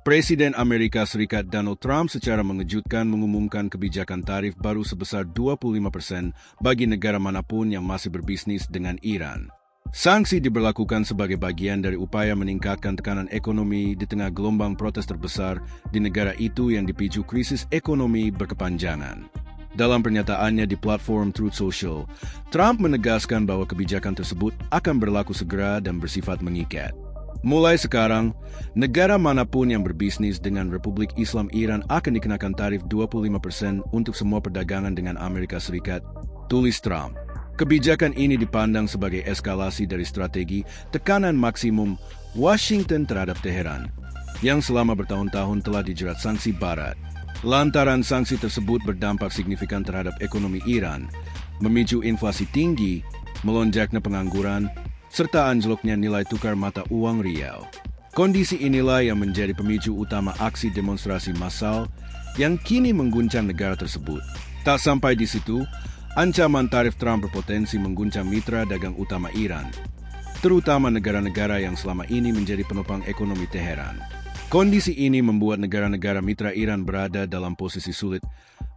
Presiden Amerika Serikat Donald Trump secara mengejutkan mengumumkan kebijakan tarif baru sebesar 25% bagi negara manapun yang masih berbisnis dengan Iran. Sanksi diberlakukan sebagai bagian dari upaya meningkatkan tekanan ekonomi di tengah gelombang protes terbesar di negara itu yang dipicu krisis ekonomi berkepanjangan. Dalam pernyataannya di platform Truth Social, Trump menegaskan bahwa kebijakan tersebut akan berlaku segera dan bersifat mengikat. Mulai sekarang, negara manapun yang berbisnis dengan Republik Islam Iran akan dikenakan tarif 25% untuk semua perdagangan dengan Amerika Serikat, tulis Trump. Kebijakan ini dipandang sebagai eskalasi dari strategi tekanan maksimum Washington terhadap Teheran, yang selama bertahun-tahun telah dijerat sanksi Barat. Lantaran sanksi tersebut berdampak signifikan terhadap ekonomi Iran, memicu inflasi tinggi, melonjaknya pengangguran, serta anjloknya nilai tukar mata uang rial. Kondisi inilah yang menjadi pemicu utama aksi demonstrasi massal yang kini mengguncang negara tersebut. Tak sampai di situ, ancaman tarif Trump berpotensi mengguncang mitra dagang utama Iran, terutama negara-negara yang selama ini menjadi penopang ekonomi Teheran. Kondisi ini membuat negara-negara mitra Iran berada dalam posisi sulit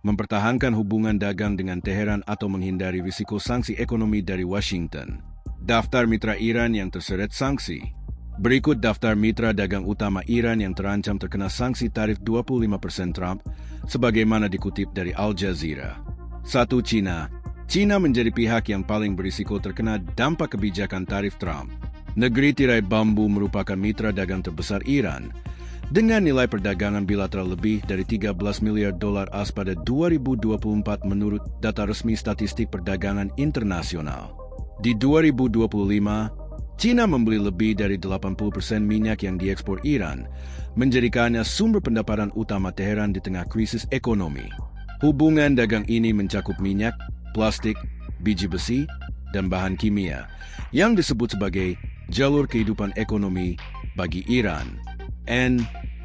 mempertahankan hubungan dagang dengan Teheran atau menghindari risiko sanksi ekonomi dari Washington. Daftar mitra Iran yang terseret sanksi. Berikut daftar mitra dagang utama Iran yang terancam terkena sanksi tarif 25% Trump, sebagaimana dikutip dari Al Jazeera. 1. China. China menjadi pihak yang paling berisiko terkena dampak kebijakan tarif Trump. Negeri tirai bambu merupakan mitra dagang terbesar Iran, dengan nilai perdagangan bilateral lebih dari 13 miliar dolar AS pada 2024 menurut data resmi statistik perdagangan internasional. Di 2025, China membeli lebih dari 80% minyak yang diekspor Iran, menjadikannya sumber pendapatan utama Teheran di tengah krisis ekonomi. Hubungan dagang ini mencakup minyak, plastik, biji besi, dan bahan kimia, yang disebut sebagai jalur kehidupan ekonomi bagi Iran.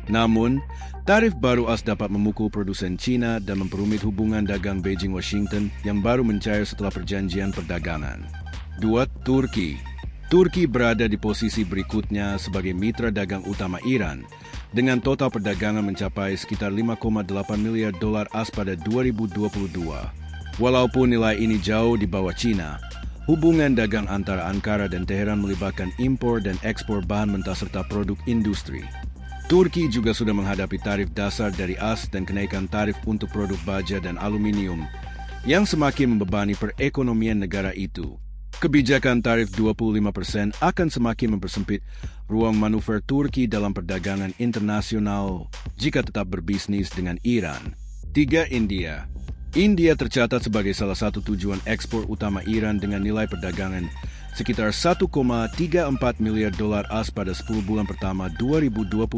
Namun, tarif baru AS dapat memukul produsen China dan memperumit hubungan dagang Beijing-Washington yang baru mencair setelah perjanjian perdagangan. 2. Turki. Turki berada di posisi berikutnya sebagai mitra dagang utama Iran, dengan total perdagangan mencapai sekitar 5,8 miliar dolar AS pada 2022. Walaupun nilai ini jauh di bawah China, hubungan dagang antara Ankara dan Teheran melibatkan impor dan ekspor bahan mentah serta produk industri. Turki juga sudah menghadapi tarif dasar dari AS dan kenaikan tarif untuk produk baja dan aluminium, yang semakin membebani perekonomian negara itu. Kebijakan tarif 25% akan semakin mempersempit ruang manuver Turki dalam perdagangan internasional jika tetap berbisnis dengan Iran. 3. India. India tercatat sebagai salah satu tujuan ekspor utama Iran dengan nilai perdagangan sekitar 1,34 miliar dolar AS pada 10 bulan pertama 2025.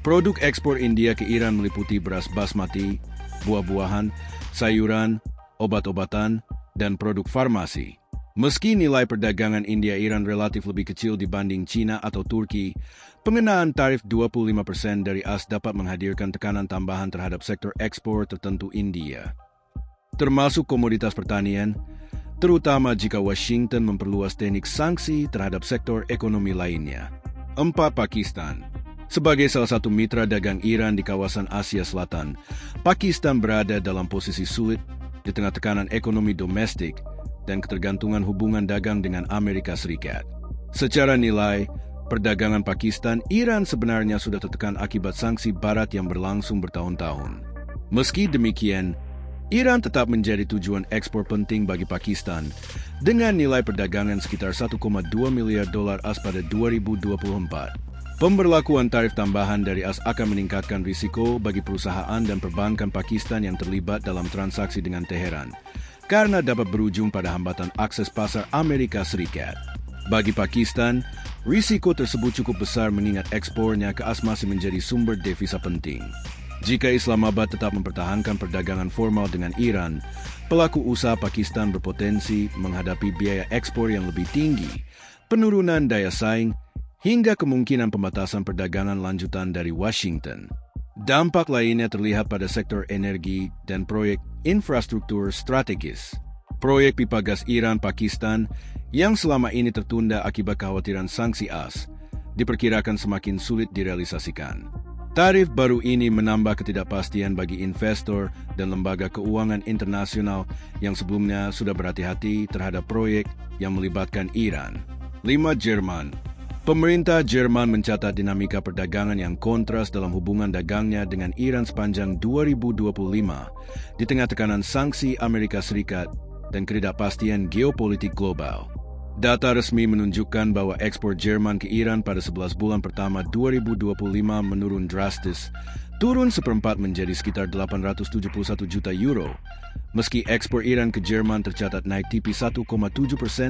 Produk ekspor India ke Iran meliputi beras basmati, buah-buahan, sayuran, obat-obatan, dan produk farmasi. Meski nilai perdagangan India-Iran relatif lebih kecil dibanding China atau Turki, pengenaan tarif 25% dari AS dapat menghadirkan tekanan tambahan terhadap sektor ekspor tertentu India, termasuk komoditas pertanian, terutama jika Washington memperluas teknik sanksi terhadap sektor ekonomi lainnya. 4. Pakistan. Sebagai salah satu mitra dagang Iran di kawasan Asia Selatan, Pakistan berada dalam posisi sulit di tengah tekanan ekonomi domestik dan ketergantungan hubungan dagang dengan Amerika Serikat. Secara nilai, perdagangan Pakistan-Iran sebenarnya sudah tertekan akibat sanksi Barat yang berlangsung bertahun-tahun. Meski demikian, Iran tetap menjadi tujuan ekspor penting bagi Pakistan dengan nilai perdagangan sekitar 1,2 miliar dolar AS pada 2024. Pemberlakuan tarif tambahan dari AS akan meningkatkan risiko bagi perusahaan dan perbankan Pakistan yang terlibat dalam transaksi dengan Teheran, karena dapat berujung pada hambatan akses pasar Amerika Serikat. Bagi Pakistan, risiko tersebut cukup besar mengingat ekspornya ke AS masih menjadi sumber devisa penting. Jika Islamabad tetap mempertahankan perdagangan formal dengan Iran, pelaku usaha Pakistan berpotensi menghadapi biaya ekspor yang lebih tinggi, penurunan daya saing, hingga kemungkinan pembatasan perdagangan lanjutan dari Washington. Dampak lainnya terlihat pada sektor energi dan proyek infrastruktur strategis. Proyek pipa gas Iran-Pakistan yang selama ini tertunda akibat kekhawatiran sanksi AS diperkirakan semakin sulit direalisasikan. Tarif baru ini menambah ketidakpastian bagi investor dan lembaga keuangan internasional yang sebelumnya sudah berhati-hati terhadap proyek yang melibatkan Iran. 5. Jerman. Pemerintah Jerman mencatat dinamika perdagangan yang kontras dalam hubungan dagangnya dengan Iran sepanjang 2025 di tengah tekanan sanksi Amerika Serikat dan ketidakpastian geopolitik global. Data resmi menunjukkan bahwa ekspor Jerman ke Iran pada 11 bulan pertama 2025 menurun drastis, turun seperempat menjadi sekitar 871 juta euro. Meski ekspor Iran ke Jerman tercatat naik tipis 1,7%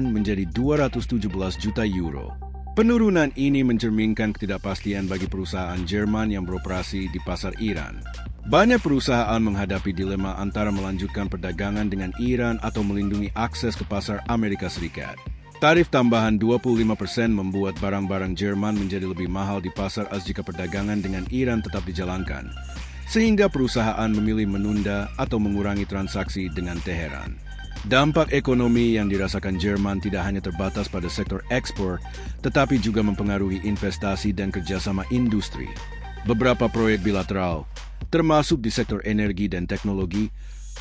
menjadi 217 juta euro. Penurunan ini mencerminkan ketidakpastian bagi perusahaan Jerman yang beroperasi di pasar Iran. Banyak perusahaan menghadapi dilema antara melanjutkan perdagangan dengan Iran atau melindungi akses ke pasar Amerika Serikat. Tarif tambahan 25% membuat barang-barang Jerman menjadi lebih mahal di pasar jika perdagangan dengan Iran tetap dijalankan, sehingga perusahaan memilih menunda atau mengurangi transaksi dengan Teheran. Dampak ekonomi yang dirasakan Jerman tidak hanya terbatas pada sektor ekspor, tetapi juga mempengaruhi investasi dan kerjasama industri. Beberapa proyek bilateral, termasuk di sektor energi dan teknologi,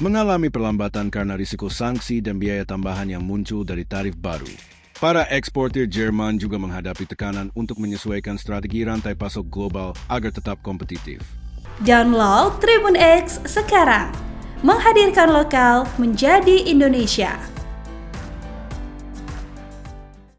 mengalami perlambatan karena risiko sanksi dan biaya tambahan yang muncul dari tarif baru. Para eksportir Jerman juga menghadapi tekanan untuk menyesuaikan strategi rantai pasok global agar tetap kompetitif. Download Tribun X sekarang, menghadirkan lokal menjadi Indonesia.